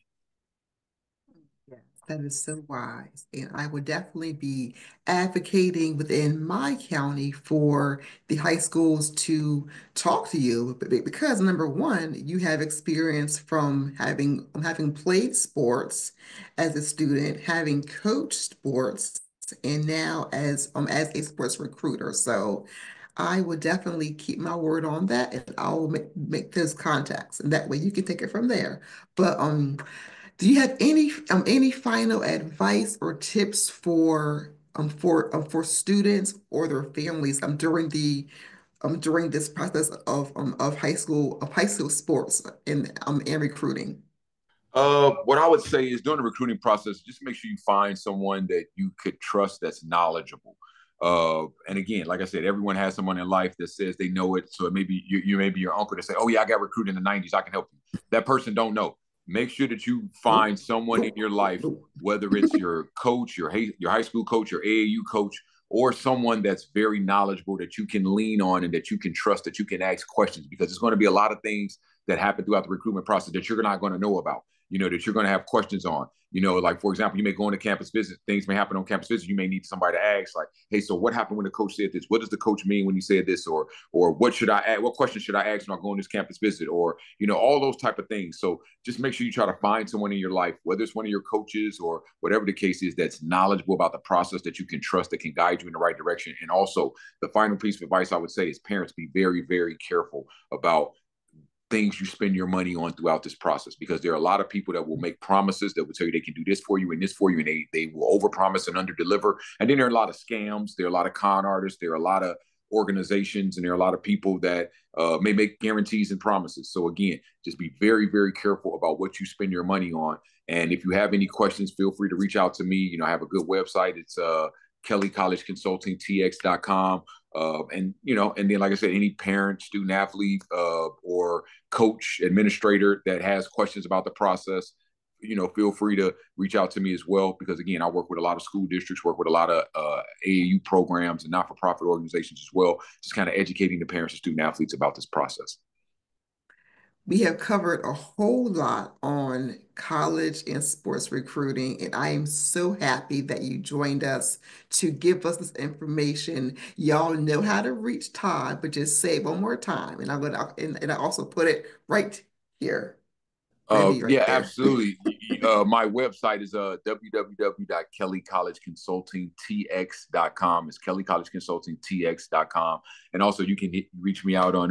Yes, that is so wise. And I would definitely be advocating within my county for the high schools to talk to you because number one, you have experience from having played sports as a student, having coached sports, and now as a sports recruiter. So I would definitely keep my word on that and I'll make those contacts. And that way you can take it from there. But do you have any final advice or tips for students or their families during this process of high school sports and recruiting? What I would say is during the recruiting process, just make sure you find someone that you could trust that's knowledgeable. And again, like I said, everyone has someone in life that says they know it. So it may be you may be your uncle to say, "Oh yeah, I got recruited in the '90s. I can help you." That person don't know. Make sure that you Nope, find someone in nope, your life, nope. whether it's your coach, your high school coach, your AAU coach, or someone that's very knowledgeable that you can lean on and that you can trust, that you can ask questions, because there's going to be a lot of things that happen throughout the recruitment process that you're not going to know about, that you're going to have questions on. Like, for example, you may go on a campus visit, things may happen on campus visit. You may need somebody to ask, like, hey, so what happened when the coach said this? What does the coach mean when he said this? Or what question should I ask when I go on this campus visit? Or, all those type of things. So just make sure you try to find someone in your life, whether it's one of your coaches or whatever the case is, that's knowledgeable about the process, that you can trust, that can guide you in the right direction. And also, the final piece of advice I would say is parents, be very, very careful about things you spend your money on throughout this process, because there are a lot of people that will make promises that will tell you they can do this for you and this for you, and they will overpromise and underdeliver. And then there are a lot of scams, there are a lot of con artists, there are a lot of organizations, and there are a lot of people that may make guarantees and promises. So again, just be very, very careful about what you spend your money on. And if you have any questions, feel free to reach out to me. I have a good website. It's kellycollegeconsultingtx.com. And then, like I said, any parent, student athlete, or coach, administrator that has questions about the process, feel free to reach out to me as well. Because again, I work with a lot of school districts, work with a lot of AAU programs and not-for-profit organizations as well, just kind of educating the parents and student athletes about this process. We have covered a whole lot on college and sports recruiting, and I am so happy that you joined us to give us this information. Y'all know how to reach Todd, but just say it one more time, and and I also put it right here, maybe right Yeah, there. absolutely. My website is www.kellycollegeconsultingtx.com. It's kellycollegeconsultingtx.com. And also you can reach me out on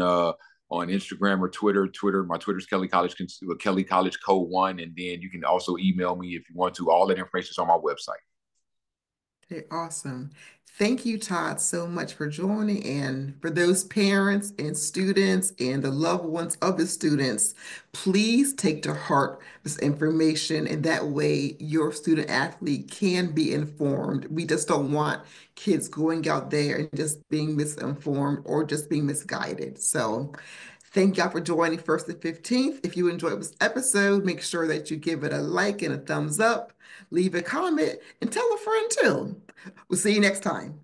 Instagram or Twitter. My Twitter's Kelly College Code 1. And then you can also email me if you want to. All that information is on my website. Okay, awesome. Thank you, Todd, so much for joining. And for those parents and students and the loved ones of the students, please take to heart this information. And that way, your student athlete can be informed. We just don't want kids going out there and just being misinformed or just being misguided. So, thank y'all for joining First and 15th. If you enjoyed this episode, make sure that you give it a like and a thumbs up, leave a comment, and tell a friend too. We'll see you next time.